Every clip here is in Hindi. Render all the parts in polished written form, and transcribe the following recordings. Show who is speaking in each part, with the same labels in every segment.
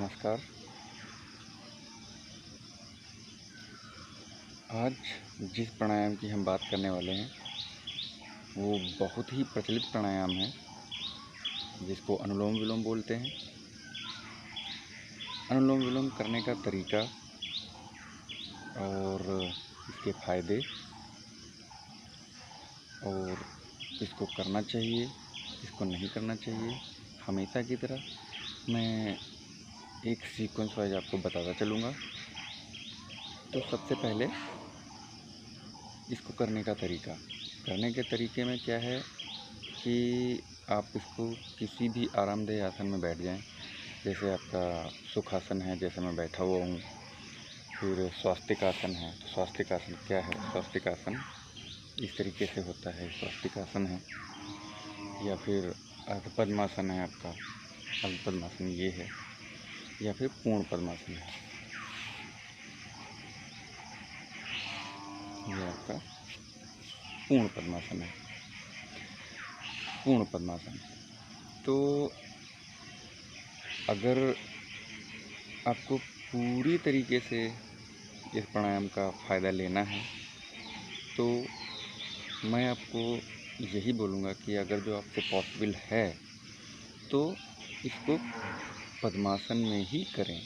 Speaker 1: नमस्कार। आज जिस प्राणायाम की हम बात करने वाले हैं वो बहुत ही प्रचलित प्राणायाम है जिसको अनुलोम विलोम बोलते हैं। अनुलोम विलोम करने का तरीका और इसके फायदे और इसको करना चाहिए, इसको नहीं करना चाहिए, हमेशा की तरह मैं एक सीक्वेंस वाइज आपको बताता चलूँगा। तो सबसे पहले इसको करने का तरीका, करने के तरीके में क्या है कि आप इसको किसी भी आरामदेह आसन में बैठ जाएं। जैसे आपका सुखासन है, जैसे मैं बैठा हुआ हूँ। फिर स्वास्तिक आसन है, तो स्वास्तिक आसन क्या है? स्वास्तिक आसन इस तरीके से होता है, स्वास्तिक आसन है। या फिर अर्ध पद्मासन है आपका, अर्ध पद्मासन ये है। या फिर पूर्ण पद्मासन है, ये आपका पूर्ण पद्मासन है। पूर्ण पद्मासन, तो अगर आपको पूरी तरीके से इस प्राणायाम का फ़ायदा लेना है तो मैं आपको यही बोलूँगा कि अगर जो आपसे पॉसिबल है तो इसको पद्मासन में ही करें।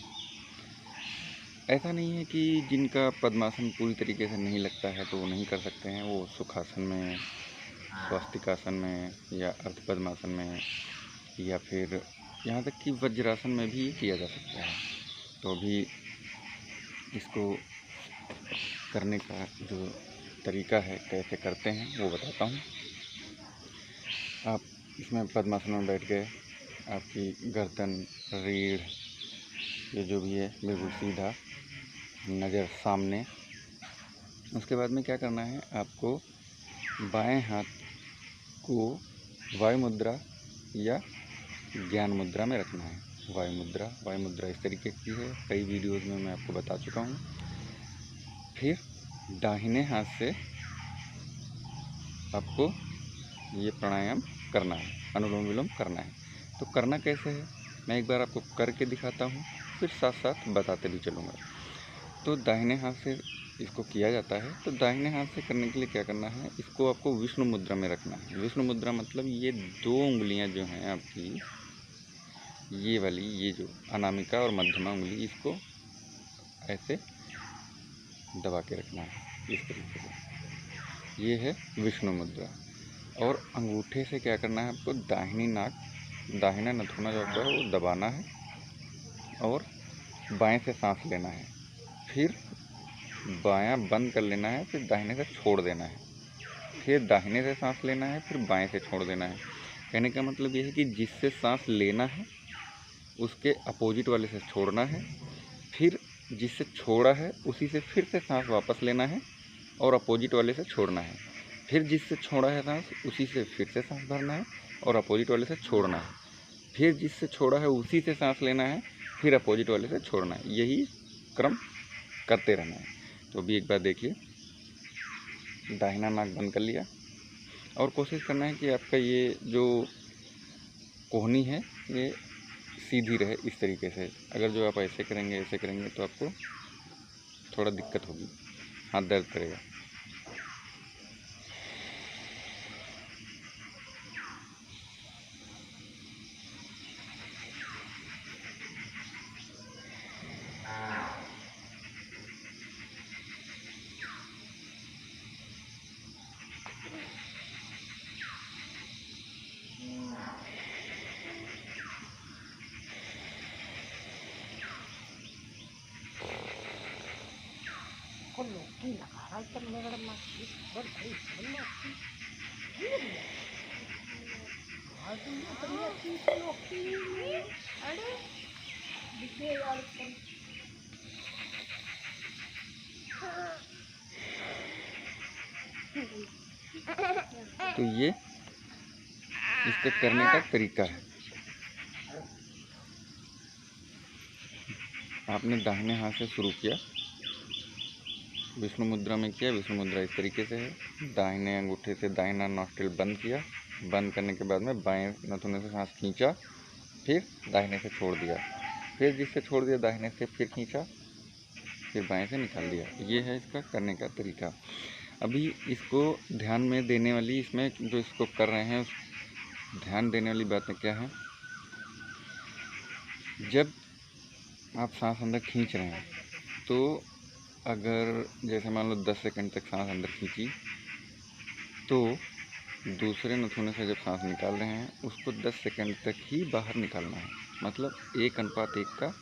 Speaker 1: ऐसा नहीं है कि जिनका पद्मासन पूरी तरीके से नहीं लगता है तो वो नहीं कर सकते हैं, वो सुखासन में, स्वास्तिक आसन में या अर्ध पद्मासन में या फिर यहाँ तक कि वज्रासन में भी किया जा सकता है। तो अभी इसको करने का जो तरीका है, कैसे करते हैं वो बताता हूँ। आप इसमें पद्मासन में बैठ गए, आपकी गर्दन, रीढ़, ये जो भी है बिल्कुल सीधा, नज़र सामने। उसके बाद में क्या करना है, आपको बाएं हाथ को वायु मुद्रा या ज्ञान मुद्रा में रखना है। वायु मुद्रा इस तरीके की है, कई वीडियोज़ में मैं आपको बता चुका हूँ। फिर दाहिने हाथ से आपको ये प्राणायाम करना है, अनुलोम विलोम करना है। तो करना कैसे है मैं एक बार आपको करके दिखाता हूँ, फिर साथ साथ बताते भी चलूँगा। तो दाहिने हाथ से इसको किया जाता है। तो दाहिने हाथ से करने के लिए क्या करना है, इसको आपको विष्णु मुद्रा में रखना है। विष्णु मुद्रा मतलब ये दो उंगलियां जो हैं आपकी, ये वाली, ये जो अनामिका और मध्यमा उंगली, इसको ऐसे दबा के रखना है इस तरीके से। ये है विष्णु मुद्रा। और अंगूठे से क्या करना है, आपको दाहिनी नाक, दाहिना नथुना जो आपका है वो दबाना है और बाएं से सांस लेना है। फिर बायां बंद कर लेना है, फिर दाहिने से छोड़ देना है। फिर दाहिने से सांस लेना है, फिर बाएं से छोड़ देना है। कहने का मतलब ये है कि जिससे सांस लेना है उसके अपोजिट वाले से छोड़ना है, फिर जिससे छोड़ा है उसी से फिर से सांस वापस लेना है और अपोजिट वाले से छोड़ना है। फिर जिससे छोड़ा है सांस उसी से फिर से सांस भरना है और अपोजिट वाले से छोड़ना है। फिर जिससे छोड़ा है उसी से सांस लेना है, फिर अपोजिट वाले से छोड़ना है। यही क्रम करते रहना है। तो अभी एक बार देखिए, दाहिना नाक बंद कर लिया और कोशिश करना है कि आपका ये जो कोहनी है ये सीधी रहे इस तरीके से। अगर जो आप ऐसे करेंगे तो आपको थोड़ा दिक्कत होगी, हाथ दर्द करेगा। तो ये इसके करने का तरीका है। आपने दाहिने हाथ से शुरू किया, विष्णु मुद्रा में किया। विष्णु मुद्रा इस तरीके से है। दाहिने अंगूठे से दाहिना नॉस्ट्रिल बंद किया, बंद करने के बाद में बाएं नथुने से सांस खींचा, फिर दाहिने से छोड़ दिया, फिर जिससे छोड़ दिया दाहिने से, फिर खींचा, फिर बाएं से निकाल दिया। ये है इसका करने का तरीका। अभी इसको ध्यान में देने वाली, इसमें जो इसको कर रहे हैं ध्यान देने वाली बातें क्या है, जब आप सांस अंदर खींच रहे हैं तो अगर जैसे मान लो 10 सेकंड तक सांस अंदर खींची, तो दूसरे नथुने से जब सांस निकाल रहे हैं उसको 10 सेकंड तक ही बाहर निकालना है। मतलब 1:1 का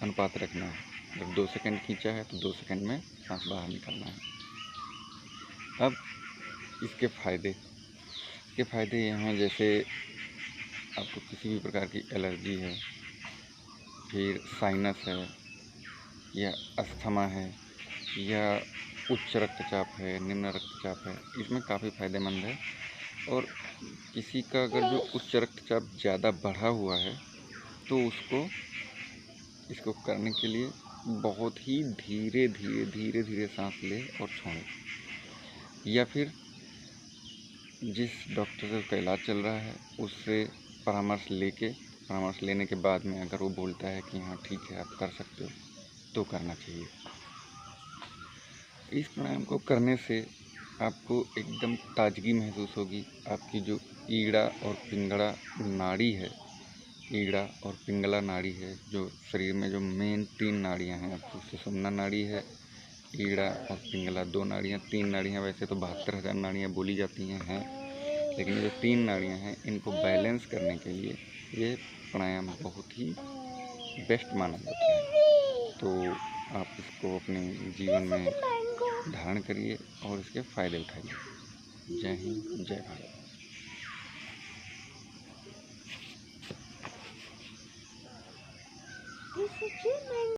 Speaker 1: अनुपात रखना है। जब 2 सेकंड खींचा है तो 2 सेकंड में सांस बाहर निकालना है। अब इसके फ़ायदे ये हैं, जैसे आपको किसी भी प्रकार की एलर्जी है, फिर साइनस है, या अस्थमा है, या उच्च रक्तचाप है, निम्न रक्तचाप है, इसमें काफ़ी फ़ायदेमंद है। और किसी का अगर जो उच्च रक्तचाप ज़्यादा बढ़ा हुआ है तो इसको करने के लिए बहुत ही धीरे धीरे सांस ले और छोड़े, या फिर जिस डॉक्टर से उसका इलाज चल रहा है उससे परामर्श लेने के बाद में अगर वो बोलता है कि हाँ ठीक है आप कर सकते हो, तो करना चाहिए। इस प्राणायाम को करने से आपको एकदम ताजगी महसूस होगी। आपकी जो ईड़ा और पिंगला नाड़ी है, ईड़ा और पिंगला नाड़ी है, जो शरीर में जो मेन 3 नाड़ियाँ हैं, आपकी सुषुम्ना नाड़ी है, ईड़ा और पिंगला 2 नाड़ियाँ, 3 नाड़ियाँ, वैसे तो 72,000 नाड़ियाँ बोली जाती हैं, लेकिन ये जो 3 नाड़ियाँ हैं इनको बैलेंस करने के लिए ये प्राणायाम बहुत ही बेस्ट माना जाता है। तो आप इसको अपने जीवन में धारण करिए और इसके फ़ायदे उठाइए। जय हिंद, जय भारत।